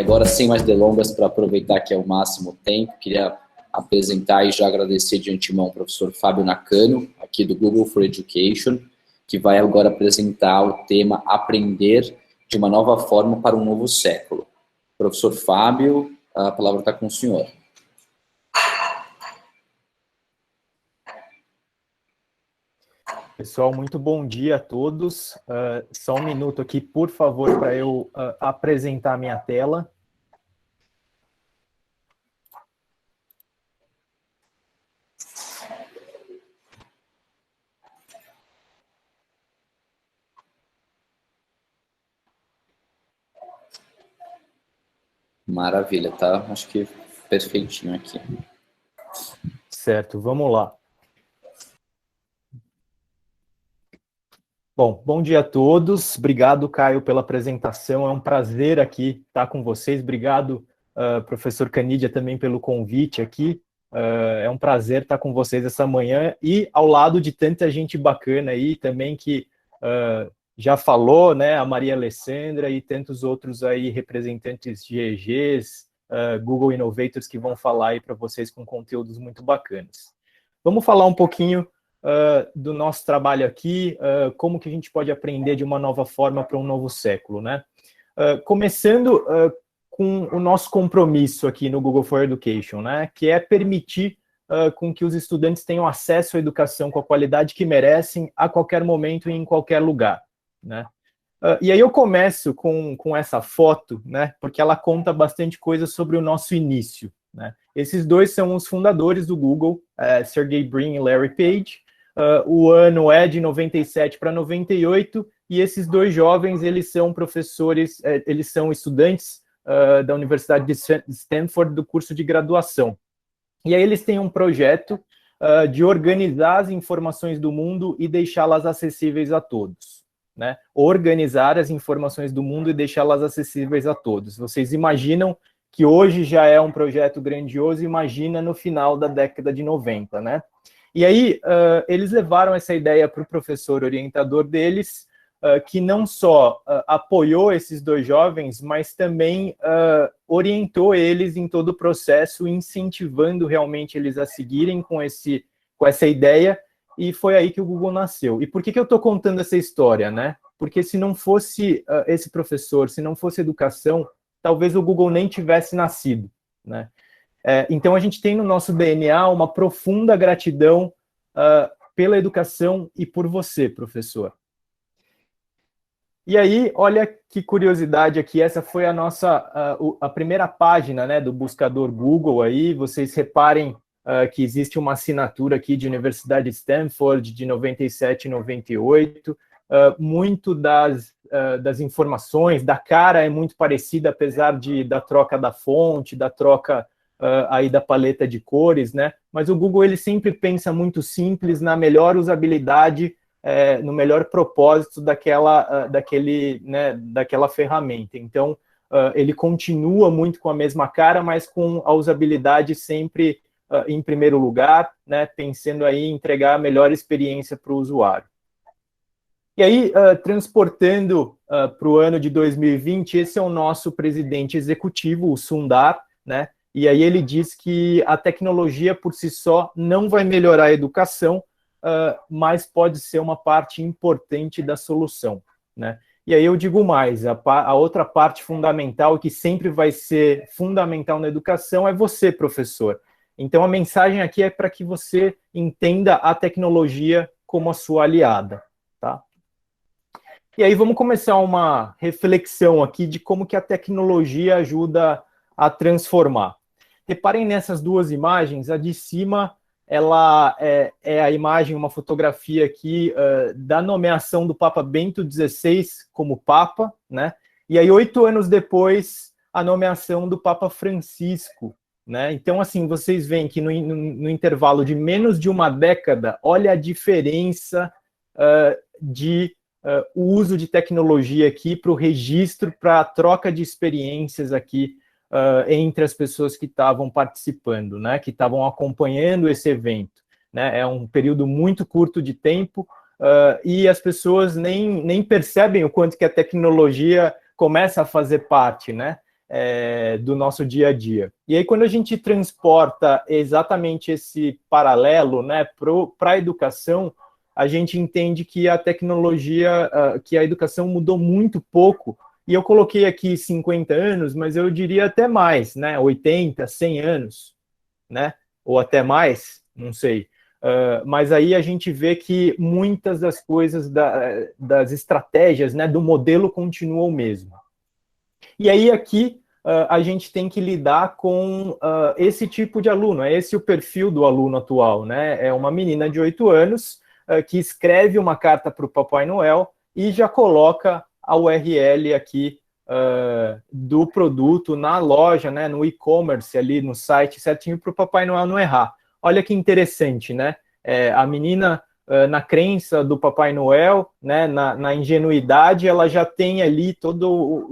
agora, sem mais delongas, para aproveitar que é o máximo tempo, queria apresentar e já agradecer de antemão ao professor Fábio Nakano, aqui do Google for Education, que vai agora apresentar o tema Aprender de uma Nova Forma para um Novo Século. Professor Fábio, a palavra está com o senhor. Pessoal, muito bom dia a todos. Só um minuto aqui, por favor, para eu apresentar a minha tela. Maravilha, tá? Acho que perfeitinho aqui. Certo, vamos lá. Bom dia a todos. Obrigado, Caio, pela apresentação. É um prazer aqui estar com vocês. Obrigado, professor Canidia, também pelo convite aqui. É um prazer estar com vocês essa manhã e ao lado de tanta gente bacana aí também que já falou, né, a Maria Alessandra e tantos outros aí representantes de EGs, Google Innovators que vão falar aí para vocês com conteúdos muito bacanas. Vamos falar um pouquinho do nosso trabalho aqui, como que a gente pode aprender de uma nova forma para um novo século, né? Começando com o nosso compromisso aqui no Google for Education, né? Que é permitir com que os estudantes tenham acesso à educação com a qualidade que merecem a qualquer momento e em qualquer lugar, né? E aí eu começo com essa foto, né? Porque ela conta bastante coisa sobre o nosso início, né? Esses dois são os fundadores do Google, Sergey Brin e Larry Page. O ano é de 97 para 98, e esses dois jovens, eles são professores, eles são estudantes da Universidade de Stanford, do curso de graduação. E aí eles têm um projeto de organizar as informações do mundo e deixá-las acessíveis a todos, né? Organizar as informações do mundo e deixá-las acessíveis a todos. Vocês imaginam que hoje já é um projeto grandioso, imagina no final da década de 90, né? E aí, eles levaram essa ideia para o professor orientador deles, que não só apoiou esses dois jovens, mas também orientou eles em todo o processo, incentivando realmente eles a seguirem com essa ideia, e foi aí que o Google nasceu. E por que eu estou contando essa história, né? Porque se não fosse esse professor, se não fosse educação, talvez o Google nem tivesse nascido, né? Então, a gente tem no nosso DNA uma profunda gratidão pela educação e por você, professor. E aí, olha que curiosidade aqui, essa foi a primeira página, né, do buscador Google aí. Vocês reparem que existe uma assinatura aqui de Universidade de Stanford, de 97 e 98. Muito das informações, da cara é muito parecida, apesar da troca da fonte, da troca aí da paleta de cores, né? Mas o Google, ele sempre pensa muito simples, na melhor usabilidade, no melhor propósito daquela ferramenta. Então, ele continua muito com a mesma cara, mas com a usabilidade sempre em primeiro lugar, né? Pensando aí em entregar a melhor experiência para o usuário. E aí, transportando para o ano de 2020, esse é o nosso presidente executivo, o Sundar, né? E aí ele diz que a tecnologia por si só não vai melhorar a educação, mas pode ser uma parte importante da solução, né? E aí eu digo mais, a outra parte fundamental, que sempre vai ser fundamental na educação, é você, professor. Então a mensagem aqui é para que você entenda a tecnologia como a sua aliada, tá? E aí vamos começar uma reflexão aqui de como que a tecnologia ajuda a transformar. Reparem nessas duas imagens, a de cima, ela é a imagem, uma fotografia aqui da nomeação do Papa Bento XVI como Papa, né? E aí, 8 anos depois, a nomeação do Papa Francisco, né? Então, assim, vocês veem que no intervalo de menos de uma década, olha a diferença o uso de tecnologia aqui para o registro, para a troca de experiências aqui entre as pessoas que estavam participando, né, que estavam acompanhando esse evento, né? É um período muito curto de tempo e as pessoas nem percebem o quanto que a tecnologia começa a fazer parte, né? do nosso dia a dia. E aí, quando a gente transporta exatamente esse paralelo, né, para a educação, a gente entende que a tecnologia, que a educação mudou muito pouco, e eu coloquei aqui 50 anos, mas eu diria até mais, né, 80, 100 anos, né, ou até mais, não sei. Mas aí a gente vê que muitas das coisas, das estratégias, né, do modelo continuam o mesmo. E aí aqui a gente tem que lidar com esse tipo de aluno, é esse o perfil do aluno atual, né? É uma menina de 8 anos que escreve uma carta para o Papai Noel e já coloca a URL aqui do produto na loja, né, no e-commerce ali no site certinho para o Papai Noel não errar. Olha que interessante, né? A menina, na crença do Papai Noel, né, na ingenuidade, ela já tem ali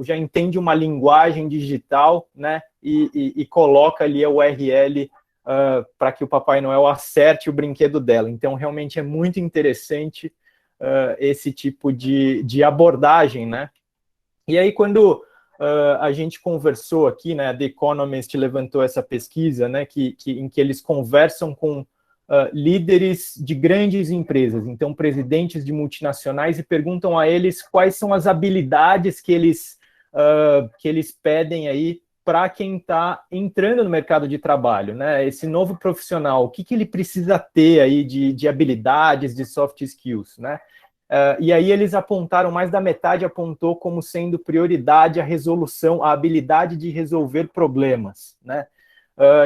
já entende uma linguagem digital, né, e coloca ali a URL para que o Papai Noel acerte o brinquedo dela. Então, realmente é muito interessante esse tipo de abordagem, né? E aí, quando a gente conversou aqui, né, The Economist levantou essa pesquisa, né, em que eles conversam com líderes de grandes empresas, então presidentes de multinacionais, e perguntam a eles quais são as habilidades que eles pedem aí para quem está entrando no mercado de trabalho, né? Esse novo profissional, o que ele precisa ter aí de habilidades, de soft skills, né? E aí eles apontaram, mais da metade apontou como sendo prioridade a resolução, a habilidade de resolver problemas, né?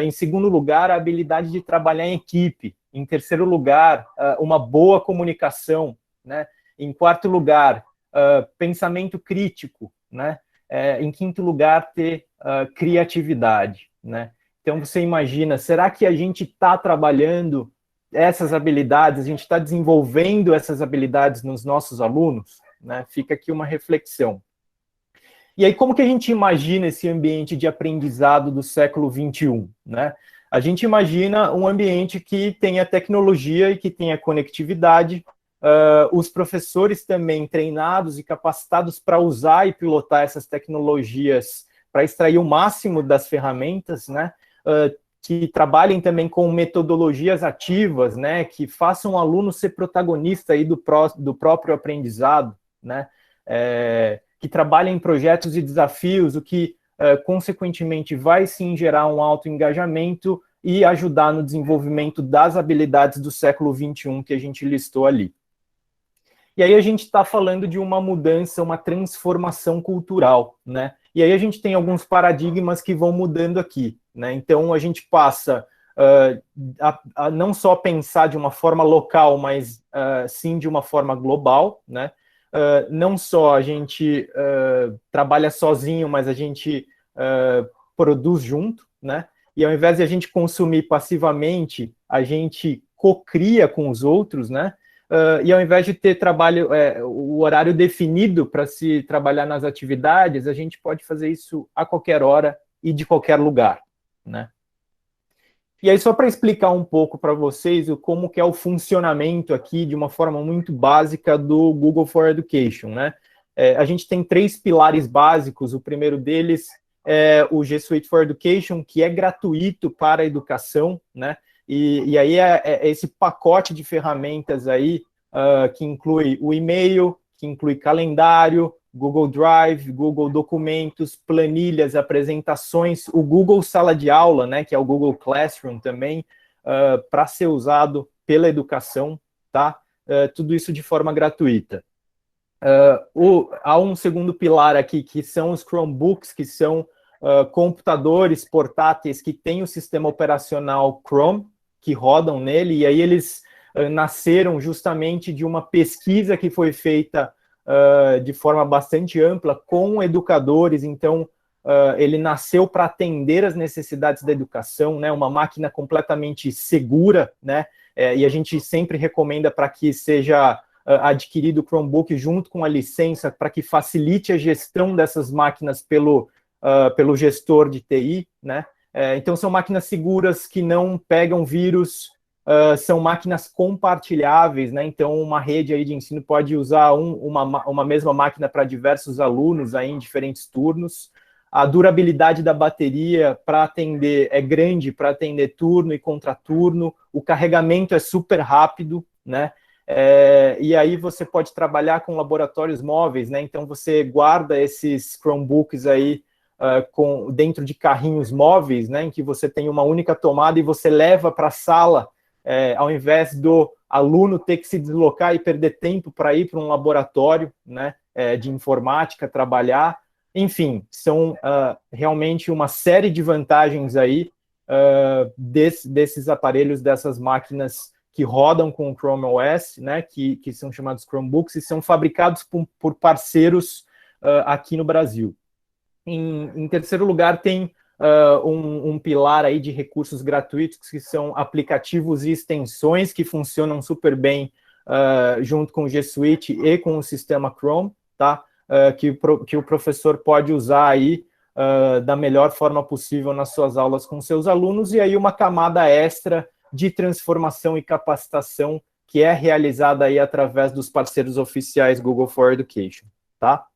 Em segundo lugar, a habilidade de trabalhar em equipe. Em terceiro lugar, uma boa comunicação, né? Em quarto lugar, pensamento crítico, né? Em quinto lugar, ter criatividade, né? Então, você imagina, será que a gente está trabalhando essas habilidades, a gente está desenvolvendo essas habilidades nos nossos alunos, né? Fica aqui uma reflexão. E aí, como que a gente imagina esse ambiente de aprendizado do século XXI, né? A gente imagina um ambiente que tenha tecnologia e que tenha conectividade, os professores também treinados e capacitados para usar e pilotar essas tecnologias para extrair o máximo das ferramentas, né? Que trabalhem também com metodologias ativas, né, que façam o aluno ser protagonista aí do próprio aprendizado, né, que trabalhem em projetos e desafios, o que, consequentemente, vai sim gerar um alto engajamento e ajudar no desenvolvimento das habilidades do século XXI que a gente listou ali. E aí a gente está falando de uma mudança, uma transformação cultural, né? E aí a gente tem alguns paradigmas que vão mudando aqui, né? Então a gente passa a não só pensar de uma forma local, mas sim de uma forma global, né? Não só a gente trabalha sozinho, mas a gente produz junto, né? E ao invés de a gente consumir passivamente, a gente cocria com os outros, né? E ao invés de ter o horário definido para se trabalhar nas atividades, a gente pode fazer isso a qualquer hora e de qualquer lugar, né? E aí, só para explicar um pouco para vocês como que é o funcionamento aqui, de uma forma muito básica, do Google for Education, né? A gente tem 3 pilares básicos. O primeiro deles é o G Suite for Education, que é gratuito para a educação, né? E aí é esse pacote de ferramentas aí que inclui o e-mail, que inclui calendário, Google Drive, Google Documentos, planilhas, apresentações, o Google Sala de Aula, né, que é o Google Classroom também, para ser usado pela educação, tá? Tudo isso de forma gratuita. Há um segundo pilar aqui, que são os Chromebooks, que são computadores portáteis que têm o sistema operacional Chrome, que rodam nele, e aí eles nasceram justamente de uma pesquisa que foi feita de forma bastante ampla com educadores. Então, ele nasceu para atender as necessidades da educação, né? Uma máquina completamente segura, né? E a gente sempre recomenda para que seja adquirido o Chromebook junto com a licença, para que facilite a gestão dessas máquinas pelo gestor de TI, né? Então, são máquinas seguras que não pegam vírus, são máquinas compartilháveis, né? Então, uma rede aí de ensino pode usar uma mesma máquina para diversos alunos aí em diferentes turnos. a durabilidade da bateria para atender é grande, para atender turno e contraturno, o carregamento é super rápido, né? E aí você pode trabalhar com laboratórios móveis, né? Então você guarda esses Chromebooks aí dentro de carrinhos móveis, né? Em que você tem uma única tomada e você leva para a sala, ao invés do aluno ter que se deslocar e perder tempo para ir para um laboratório, né? De informática trabalhar. Enfim, são realmente uma série de vantagens aí desses aparelhos, dessas máquinas que rodam com o Chrome OS, né, que são chamados Chromebooks e são fabricados por parceiros aqui no Brasil. Em terceiro lugar, tem um pilar aí de recursos gratuitos, que são aplicativos e extensões que funcionam super bem junto com o G Suite e com o sistema Chrome, tá? Que o professor pode usar aí da melhor forma possível nas suas aulas com seus alunos, e aí uma camada extra de transformação e capacitação que é realizada aí através dos parceiros oficiais Google for Education, tá?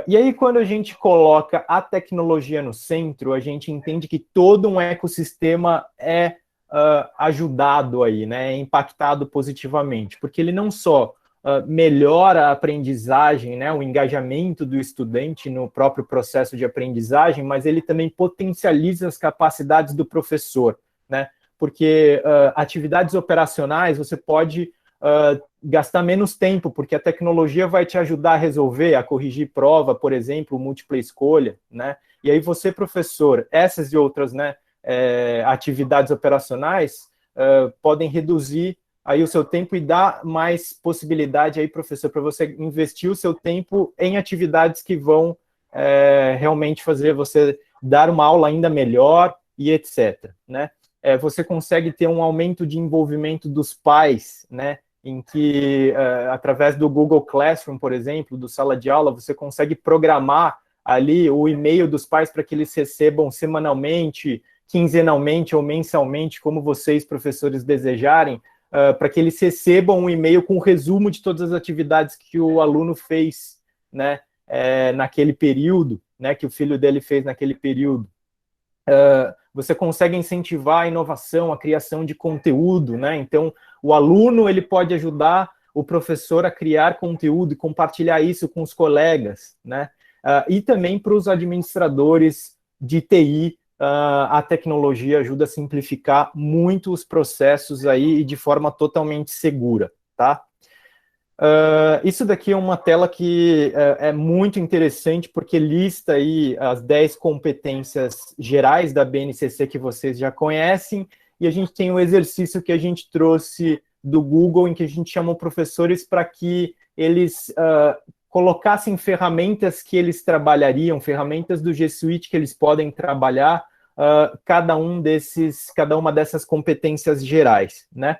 E aí, quando a gente coloca a tecnologia no centro, a gente entende que todo um ecossistema é ajudado aí, né, é impactado positivamente, porque ele não só melhora a aprendizagem, né, o engajamento do estudante no próprio processo de aprendizagem, mas ele também potencializa as capacidades do professor, né, porque atividades operacionais você pode gastar menos tempo, porque a tecnologia vai te ajudar a resolver, a corrigir prova, por exemplo, múltipla escolha, né, e aí você, professor, essas e outras, né, atividades operacionais podem reduzir aí o seu tempo e dar mais possibilidade aí, professor, para você investir o seu tempo em atividades que vão realmente fazer você dar uma aula ainda melhor e etc, né? Você consegue ter um aumento de envolvimento dos pais, né? Em que, através do Google Classroom, por exemplo, do sala de aula, você consegue programar ali o e-mail dos pais para que eles recebam semanalmente, quinzenalmente ou mensalmente, como vocês, professores, desejarem, para que eles recebam um e-mail com o resumo de todas as atividades que o aluno fez, né, naquele período, né, que o filho dele fez naquele período. Você consegue incentivar a inovação, a criação de conteúdo, né? Então, o aluno ele pode ajudar o professor a criar conteúdo e compartilhar isso com os colegas, né? E também para os administradores de TI, a tecnologia ajuda a simplificar muito os processos aí e de forma totalmente segura, tá? Isso daqui é uma tela que é muito interessante porque lista aí as 10 competências gerais da BNCC que vocês já conhecem, e a gente tem um exercício que a gente trouxe do Google, em que a gente chamou professores para que eles colocassem ferramentas que eles trabalhariam, ferramentas do G Suite que eles podem trabalhar, cada uma dessas competências gerais, né?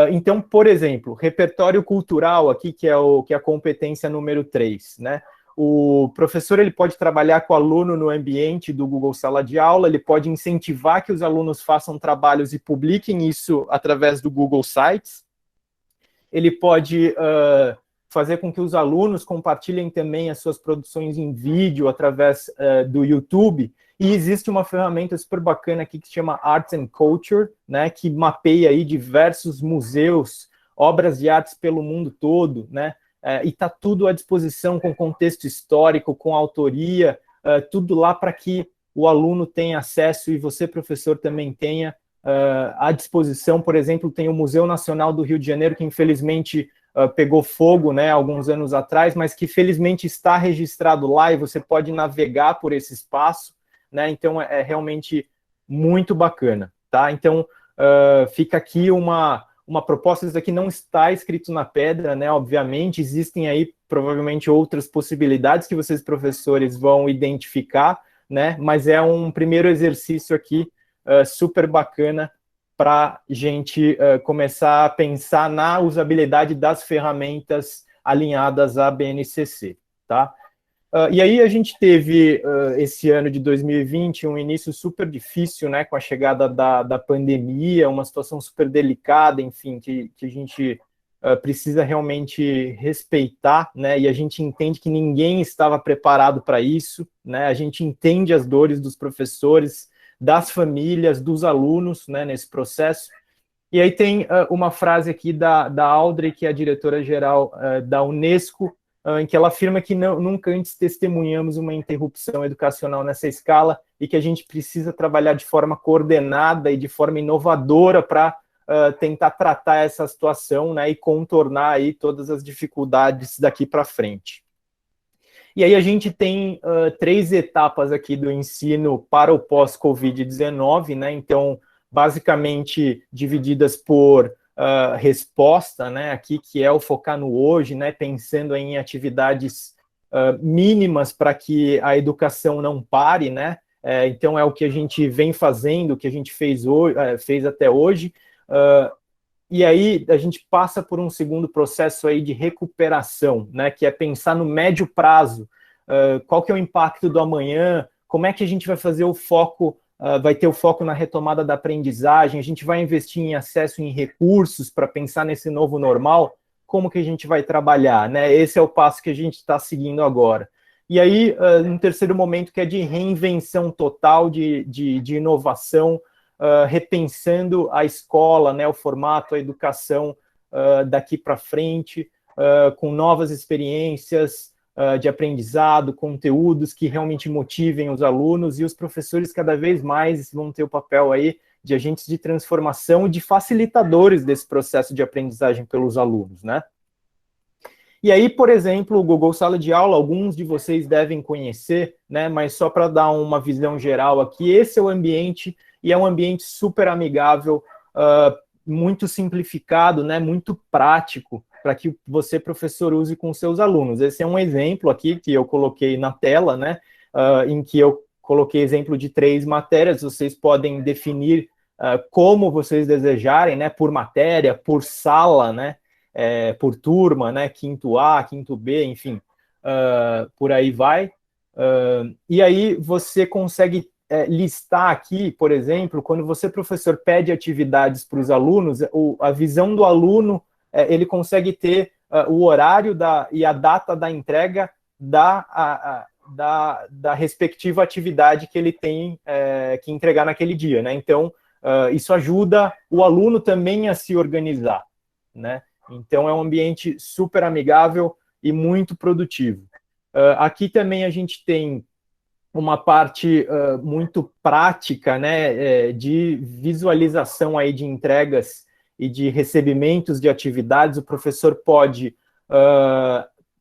Então, por exemplo, repertório cultural aqui, que é a competência número 3, né? O professor ele pode trabalhar com o aluno no ambiente do Google Sala de Aula, ele pode incentivar que os alunos façam trabalhos e publiquem isso através do Google Sites, ele pode fazer com que os alunos compartilhem também as suas produções em vídeo através do YouTube. E existe uma ferramenta super bacana aqui que se chama Arts and Culture, né, que mapeia aí diversos museus, obras de artes pelo mundo todo, né, e está tudo à disposição com contexto histórico, com autoria, tudo lá para que o aluno tenha acesso e você, professor, também tenha à disposição. Por exemplo, tem o Museu Nacional do Rio de Janeiro, que infelizmente pegou fogo, né, alguns anos atrás, mas que felizmente está registrado lá e você pode navegar por esse espaço, né? Então é realmente muito bacana, tá? Então fica aqui uma proposta. Isso aqui não está escrito na pedra, né? Obviamente existem aí provavelmente outras possibilidades que vocês, professores, vão identificar, né? Mas é um primeiro exercício aqui super bacana para a gente começar a pensar na usabilidade das ferramentas alinhadas à BNCC, tá? E aí a gente teve, esse ano de 2020, um início super difícil, né, com a chegada da pandemia, uma situação super delicada, enfim, que a gente precisa realmente respeitar, né? E a gente entende que ninguém estava preparado para isso, né? A gente entende as dores dos professores, das famílias, dos alunos, né, nesse processo. E aí tem uma frase aqui da Audrey, que é a diretora-geral da Unesco, em que ela afirma que nunca antes testemunhamos uma interrupção educacional nessa escala e que a gente precisa trabalhar de forma coordenada e de forma inovadora para tentar tratar essa situação, né, e contornar aí todas as dificuldades daqui para frente. E aí a gente tem 3 etapas aqui do ensino para o pós-Covid-19, né, então, basicamente divididas por resposta, né, aqui que é o focar no hoje, né, pensando em atividades mínimas para que a educação não pare, né, então é o que a gente vem fazendo, o que a gente fez até hoje, e aí a gente passa por um segundo processo aí de recuperação, né, que é pensar no médio prazo, qual que é o impacto do amanhã, como é que a gente vai fazer o foco, vai ter o foco na retomada da aprendizagem, a gente vai investir em acesso em recursos para pensar nesse novo normal, como que a gente vai trabalhar, né? Esse é o passo que a gente está seguindo agora. E aí, um terceiro momento que é de reinvenção total, de inovação, repensando a escola, né, o formato, a educação daqui para frente, com novas experiências de aprendizado, conteúdos que realmente motivem os alunos, e os professores cada vez mais vão ter o papel aí de agentes de transformação e de facilitadores desse processo de aprendizagem pelos alunos, né? E aí, por exemplo, o Google Sala de Aula, alguns de vocês devem conhecer, né, mas só para dar uma visão geral aqui, esse é o ambiente, e é um ambiente super amigável, muito simplificado, né, muito prático, para que você, professor, use com seus alunos. Esse é um exemplo aqui que eu coloquei na tela, né, em que eu coloquei exemplo de 3 matérias, vocês podem definir como vocês desejarem, né, por matéria, por sala, né, por turma, né, quinto A, quinto B, enfim, por aí vai. E aí você consegue listar aqui, por exemplo, quando você, professor, pede atividades para os alunos, a visão do aluno, ele consegue ter o horário e a data da entrega da respectiva atividade que ele tem que entregar naquele dia, né? Então, isso ajuda o aluno também a se organizar, né? Então, é um ambiente super amigável e muito produtivo. Aqui também a gente tem uma parte muito prática, né, de visualização aí de entregas e de recebimentos de atividades. O professor pode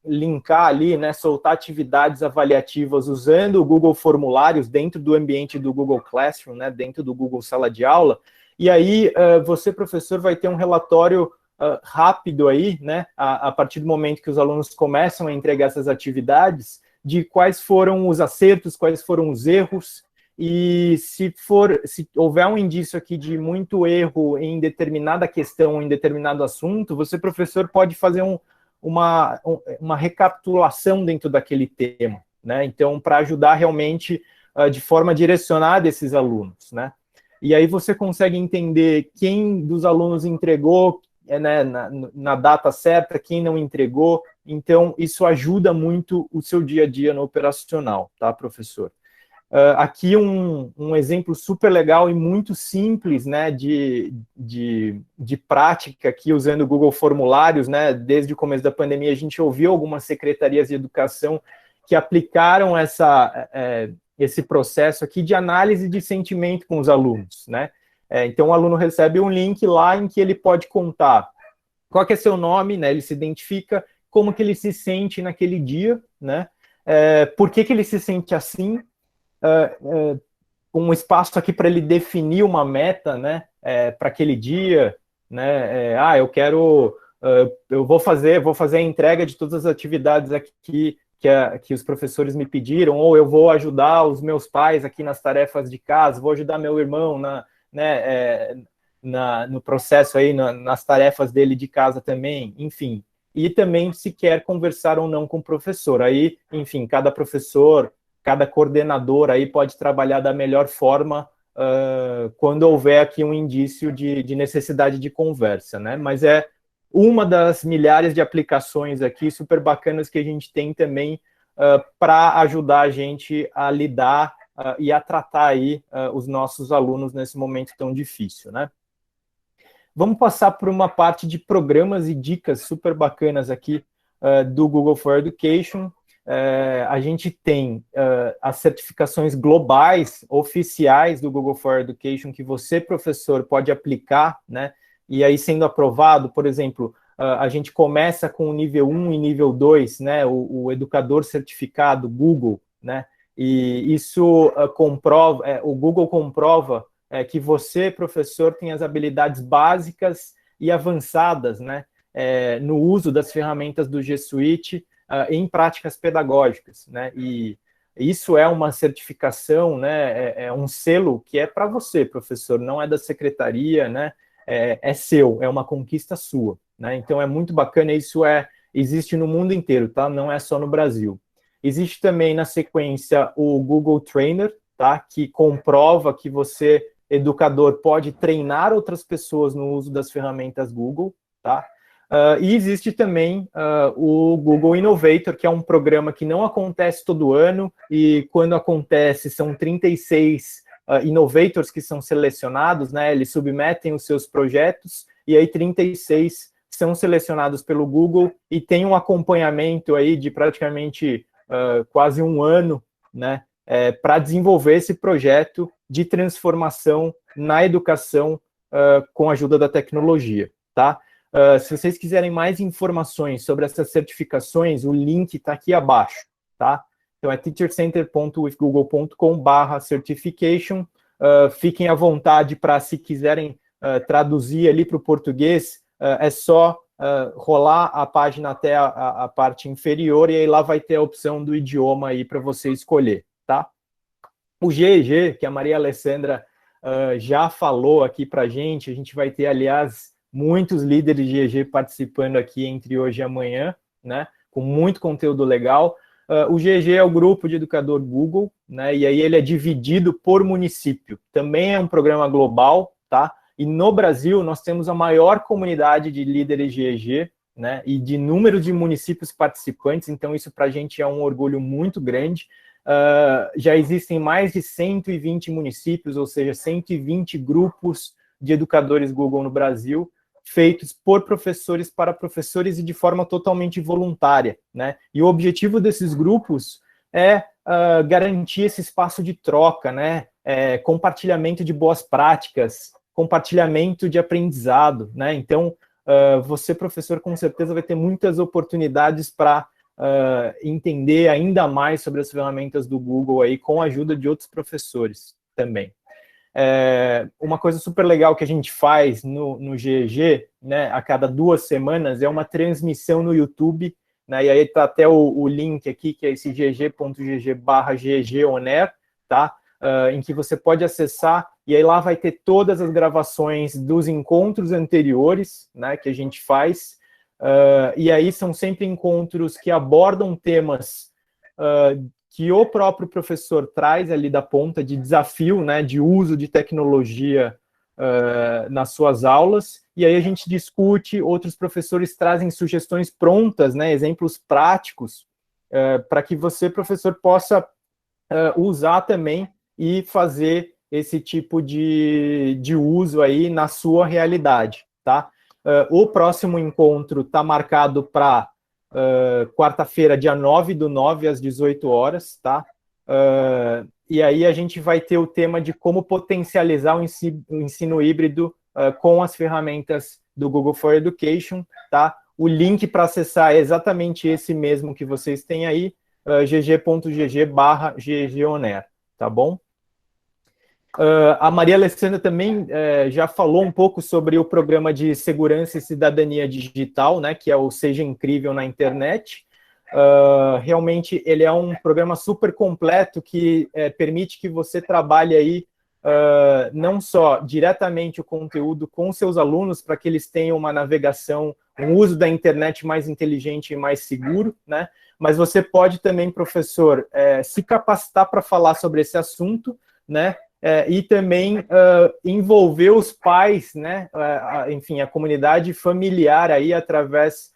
linkar ali, né, soltar atividades avaliativas usando o Google Formulários dentro do ambiente do Google Classroom, né, dentro do Google Sala de Aula, e aí você, professor, vai ter um relatório rápido aí, né, a partir do momento que os alunos começam a entregar essas atividades, de quais foram os acertos, quais foram os erros, e se houver um indício aqui de muito erro em determinada questão, em determinado assunto, você, professor, pode fazer uma recapitulação dentro daquele tema, né? Então, para ajudar realmente de forma direcionada esses alunos, né? E aí você consegue entender quem dos alunos entregou, né, na data certa, quem não entregou. Então, isso ajuda muito o seu dia a dia no operacional, tá, professor? Aqui um exemplo super legal e muito simples, né, de prática aqui usando o Google Formulários, né? Desde o começo da pandemia a gente ouviu algumas secretarias de educação que aplicaram esse processo aqui de análise de sentimento com os alunos, né? Então o aluno recebe um link lá em que ele pode contar qual que é seu nome, né? Ele se identifica, como que ele se sente naquele dia, né? Por que ele se sente assim? Um espaço aqui para ele definir uma meta, né, para aquele dia, né, eu vou fazer a entrega de todas as atividades aqui que os professores me pediram, ou eu vou ajudar os meus pais aqui nas tarefas de casa, vou ajudar meu irmão no processo aí, nas tarefas dele de casa também, enfim. E também se quer conversar ou não com o professor. Aí, enfim, cada professor, cada coordenador aí pode trabalhar da melhor forma quando houver aqui um indício de necessidade de conversa, né? Mas uma das milhares de aplicações aqui super bacanas que a gente tem também para ajudar a gente a lidar e a tratar aí os nossos alunos nesse momento tão difícil, né? Vamos passar por uma parte de programas e dicas super bacanas aqui do Google for Education. A gente tem as certificações globais, oficiais do Google for Education, que você, professor, pode aplicar, né? E aí, sendo aprovado, por exemplo, a gente começa com o nível 1 e nível 2, né? O educador certificado Google, né? E isso comprova, o Google comprova que você, professor, tem as habilidades básicas e avançadas, né? No uso das ferramentas do G Suite em práticas pedagógicas, né? E isso é uma certificação, né? É um selo que é para você, professor, não é da secretaria, né? É seu, é uma conquista sua, né? Então é muito bacana, isso existe no mundo inteiro, tá? Não é só no Brasil. Existe também na sequência o Google Trainer, tá? Que comprova que você, educador, pode treinar outras pessoas no uso das ferramentas Google, tá? E existe também o Google Innovator, que é um programa que não acontece todo ano, e quando acontece são 36 innovators que são selecionados, né? Eles submetem os seus projetos, e aí 36 são selecionados pelo Google e tem um acompanhamento aí de praticamente quase um ano, né? Para desenvolver esse projeto de transformação na educação com a ajuda da tecnologia, tá? Se vocês quiserem mais informações sobre essas certificações, o link está aqui abaixo, tá? Então, é teachercenter.withgoogle.com/certification. Fiquem à vontade para, se quiserem traduzir ali para o português, é só rolar a página até a parte inferior, e aí lá vai ter a opção do idioma aí para você escolher, tá? O GEG, que a Maria Alessandra já falou aqui para a gente vai ter, aliás, muitos líderes de GEG participando aqui entre hoje e amanhã, né? Com muito conteúdo legal. O GEG é o grupo de educador Google, né? E aí ele é dividido por município. Também é um programa global, tá? E no Brasil nós temos a maior comunidade de líderes GEG, né? E de número de municípios participantes. Então isso para a gente é um orgulho muito grande. Já existem mais de 120 municípios, ou seja, 120 grupos de educadores Google no Brasil, feitos por professores para professores e de forma totalmente voluntária, né? E o objetivo desses grupos é garantir esse espaço de troca, né? Compartilhamento de boas práticas, compartilhamento de aprendizado, né? Então, você, professor, com certeza vai ter muitas oportunidades para entender ainda mais sobre as ferramentas do Google aí, com a ajuda de outros professores também. Uma coisa super legal que a gente faz no GEG, né, a cada 2 semanas, é uma transmissão no YouTube, né, e aí está até o link aqui, que é esse gg.gg/ggonair, tá? Em que você pode acessar, e aí lá vai ter todas as gravações dos encontros anteriores, né, que a gente faz, e aí são sempre encontros que abordam temas que o próprio professor traz ali da ponta de desafio, né, de uso de tecnologia nas suas aulas, e aí a gente discute, outros professores trazem sugestões prontas, né, exemplos práticos, para que você, professor, possa usar também e fazer esse tipo de uso aí na sua realidade, tá? O próximo encontro está marcado para quarta-feira, dia 9/9, às 18 horas, tá? E aí a gente vai ter o tema de como potencializar o ensino híbrido com as ferramentas do Google for Education, tá? O link para acessar é exatamente esse mesmo que vocês têm aí, gg.gg/ggonair, tá bom? A Maria Alessandra também já falou um pouco sobre o programa de segurança e cidadania digital, né, que é o Seja Incrível na Internet. Realmente ele é um programa super completo que permite que você trabalhe aí não só diretamente o conteúdo com seus alunos, para que eles tenham uma navegação, um uso da internet mais inteligente e mais seguro, né? Mas você pode também, professor, se capacitar para falar sobre esse assunto, né? e também envolver os pais, né, enfim, a comunidade familiar aí através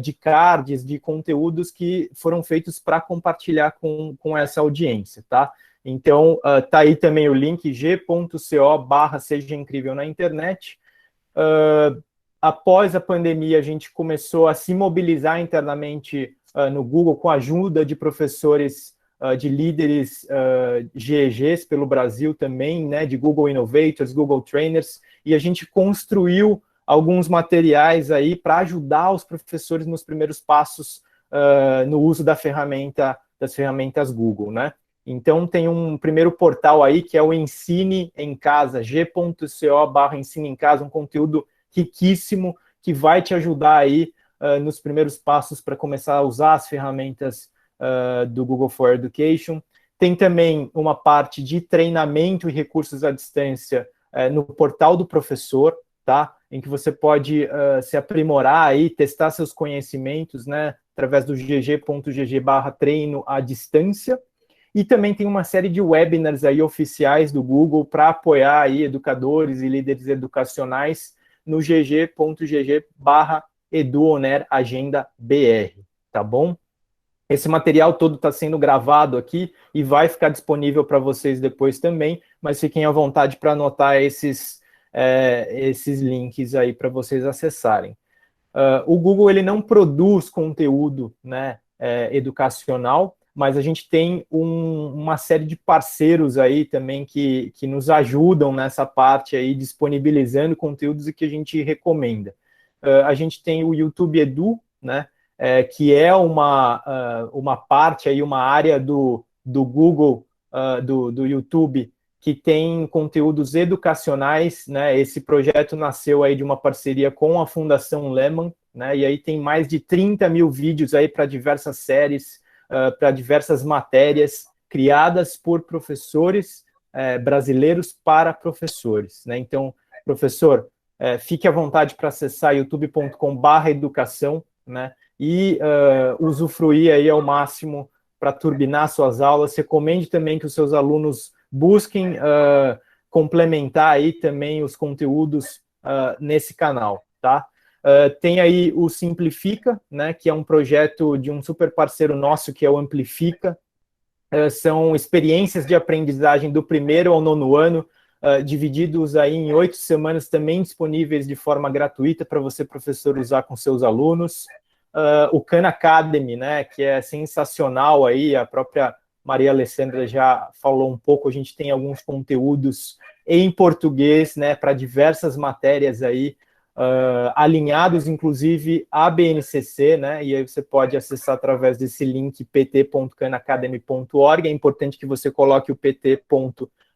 de cards, de conteúdos que foram feitos para compartilhar com essa audiência, tá? Então, tá aí também o link g.co/seja incrível na internet. Após a pandemia, a gente começou a se mobilizar internamente no Google com a ajuda de professores, de líderes GEGs pelo Brasil também, né, de Google Innovators, Google Trainers, e a gente construiu alguns materiais aí para ajudar os professores nos primeiros passos no uso das ferramentas Google, né? Então, tem um primeiro portal aí, que é o Ensine em Casa, g.co/ensine em casa, um conteúdo riquíssimo, que vai te ajudar aí nos primeiros passos para começar a usar as ferramentas do Google for Education. Tem também uma parte de treinamento e recursos à distância no portal do professor, tá? Em que você pode se aprimorar aí, testar seus conhecimentos, né? Através do gg.gg/treino à distância. E também tem uma série de webinars aí oficiais do Google para apoiar aí educadores e líderes educacionais no gg.gg/eduonerAgendaBR, tá bom? Esse material todo está sendo gravado aqui e vai ficar disponível para vocês depois também, mas fiquem à vontade para anotar esses links aí para vocês acessarem. O Google ele não produz conteúdo, né, educacional, mas a gente tem uma série de parceiros aí também que nos ajudam nessa parte aí, disponibilizando conteúdos e que a gente recomenda. A gente tem o YouTube Edu, né, que é uma parte aí, uma área do Google, do YouTube, que tem conteúdos educacionais, né? Esse projeto nasceu aí de uma parceria com a Fundação Lehman, né? E aí tem mais de 30 mil vídeos aí para diversas séries, para diversas matérias criadas por professores brasileiros para professores, né? Então, professor, fique à vontade para acessar youtube.com/educação, né? E usufruir aí ao máximo para turbinar suas aulas. Recomende também que os seus alunos busquem complementar aí também os conteúdos nesse canal, tá? Tem aí o Simplifica, né, que é um projeto de um super parceiro nosso, que é o Amplifica. São experiências de aprendizagem do 1º ao 9º ano, divididos aí em 8 semanas, também disponíveis de forma gratuita para você, professor, usar com seus alunos. O Khan Academy, né, que é sensacional aí, a própria Maria Alessandra já falou um pouco, a gente tem alguns conteúdos em português, né, para diversas matérias aí, alinhados, inclusive, à BNCC, né, e aí você pode acessar através desse link pt.khanacademy.org. É importante que você coloque o pt.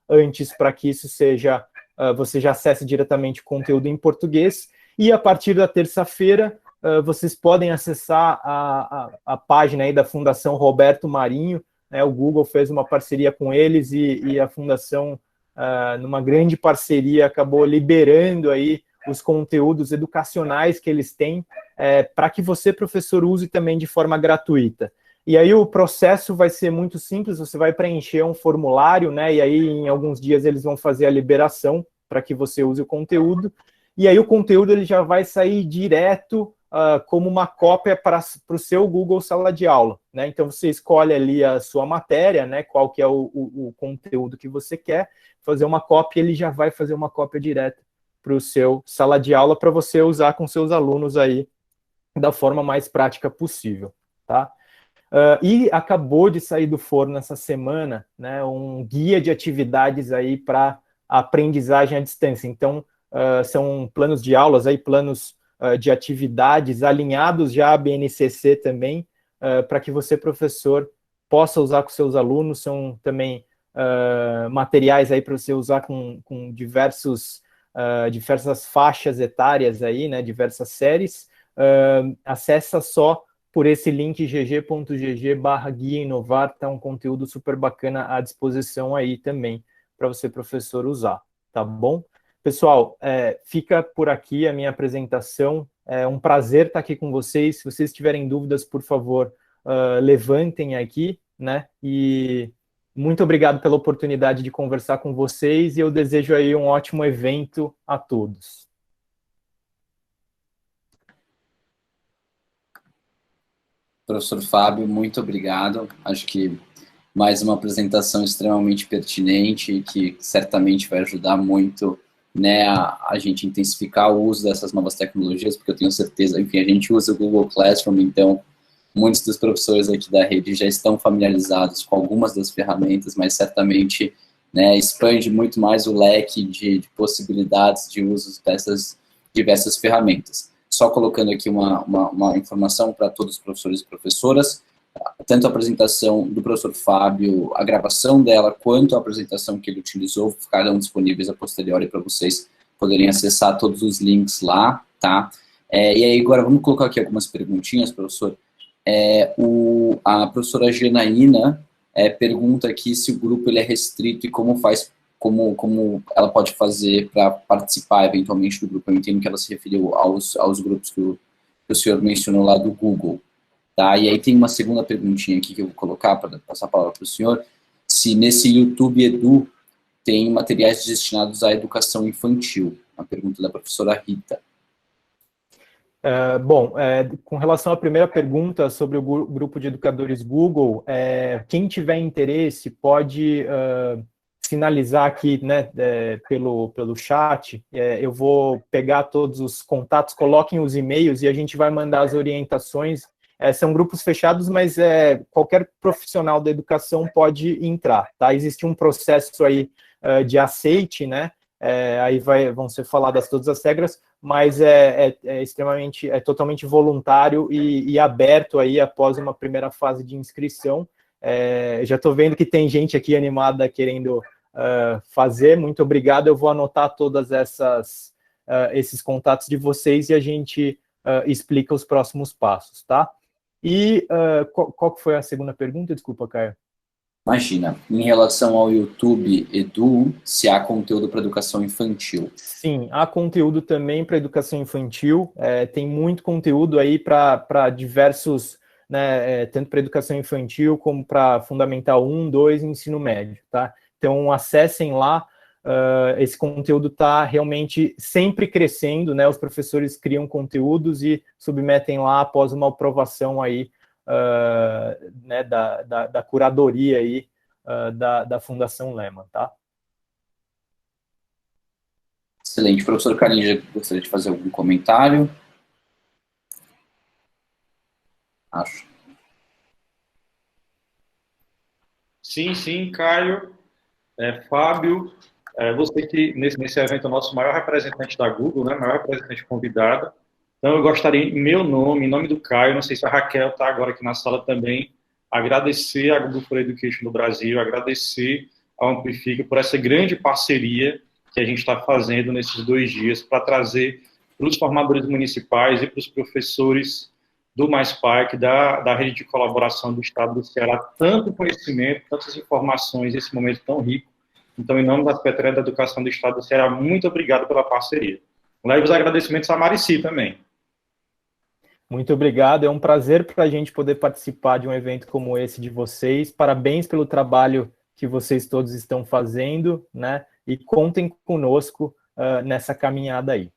Antes para que isso seja, você já acesse diretamente o conteúdo em português, e a partir da terça-feira, vocês podem acessar a página aí da Fundação Roberto Marinho, né, o Google fez uma parceria com eles e a Fundação, numa grande parceria, acabou liberando aí os conteúdos educacionais que eles têm para que você, professor, use também de forma gratuita. E aí o processo vai ser muito simples, você vai preencher um formulário, né, e aí em alguns dias eles vão fazer a liberação para que você use o conteúdo, e aí o conteúdo ele já vai sair direto como uma cópia para o seu Google Sala de Aula, né? Então você escolhe ali a sua matéria, né, qual que é o conteúdo que você quer, fazer uma cópia, ele já vai fazer uma cópia direta para o seu Sala de Aula para você usar com seus alunos aí da forma mais prática possível, tá? E acabou de sair do forno essa semana, né, um guia de atividades aí para aprendizagem à distância. Então, são planos de aulas aí, planos de atividades alinhados já à BNCC também, para que você, professor, possa usar com seus alunos. São também materiais aí para você usar com diversas faixas etárias aí, né, diversas séries. Acessa só por esse link gg.gg/guia inovar, tá um conteúdo super bacana à disposição aí também para você, professor, usar, tá bom? Pessoal, fica por aqui a minha apresentação, é um prazer estar aqui com vocês. Se vocês tiverem dúvidas, por favor, levantem aqui, né, e Muito obrigado pela oportunidade de conversar com vocês e eu desejo aí um ótimo evento a todos. Professor Fábio, muito obrigado. Acho que mais uma apresentação extremamente pertinente e que certamente vai ajudar muito, né, a gente intensificar o uso dessas novas tecnologias, porque eu tenho certeza, enfim, a gente usa o Google Classroom, então muitos dos professores aqui da rede já estão familiarizados com algumas das ferramentas, mas certamente, né, expande muito mais o leque de possibilidades de uso dessas diversas ferramentas. Só colocando aqui uma informação para todos os professores e professoras, tanto a apresentação do professor Fábio, a gravação dela, quanto a apresentação que ele utilizou, ficarão disponíveis a posteriori para vocês poderem acessar todos os links lá, tá? E aí, agora, vamos colocar aqui algumas perguntinhas, professor. A professora Janaína pergunta aqui se o grupo ele é restrito e como ela pode fazer para participar, eventualmente, do grupo. Eu entendo que ela se referiu aos grupos que o senhor mencionou lá do Google. Tá? E aí tem uma segunda perguntinha aqui que eu vou colocar para passar a palavra para o senhor, se nesse YouTube Edu tem materiais destinados à educação infantil. Uma pergunta da professora Rita. Com relação à primeira pergunta sobre o grupo de educadores Google, quem tiver interesse pode sinalizar aqui, né, pelo chat. Eu vou pegar todos os contatos, coloquem os e-mails e a gente vai mandar as orientações. São grupos fechados, mas qualquer profissional da educação pode entrar, tá? Existe um processo aí de aceite, né? Aí vão ser faladas todas as regras, mas é totalmente voluntário e aberto aí após uma primeira fase de inscrição. Já estou vendo que tem gente aqui animada querendo fazer. Muito obrigado. Eu vou anotar todas esses contatos de vocês e a gente explica os próximos passos, tá? E qual que foi a segunda pergunta? Desculpa, Caio. Imagina, em relação ao YouTube Edu, se há conteúdo para educação infantil. Sim, há conteúdo também para educação infantil, tem muito conteúdo aí para diversos, né, tanto para educação infantil como para Fundamental 1, 2 e ensino médio, tá? Então, acessem lá, esse conteúdo está realmente sempre crescendo, né? Os professores criam conteúdos e submetem lá após uma aprovação aí, né, da curadoria aí, da Fundação Lehman, tá? Excelente. Professor Canija, gostaria de fazer algum comentário? Acho. Sim, Caio. Fábio, você que nesse evento é o nosso maior representante da Google, né, maior representante convidado. Então, eu gostaria, em meu nome, em nome do Caio, não sei se a Raquel está agora aqui na sala também, agradecer a Google for Education do Brasil, agradecer ao Amplifica por essa grande parceria que a gente está fazendo nesses 2 dias para trazer para os formadores municipais e para os professores do MySpark, da rede de colaboração do Estado do Ceará, tanto conhecimento, tantas informações nesse momento tão rico. Então, em nome da Secretaria da Educação do Estado do Ceará, muito obrigado pela parceria. Leve os agradecimentos a Marici também. Muito obrigado, é um prazer para a gente poder participar de um evento como esse de vocês. Parabéns pelo trabalho que vocês todos estão fazendo, né? E contem conosco nessa caminhada aí.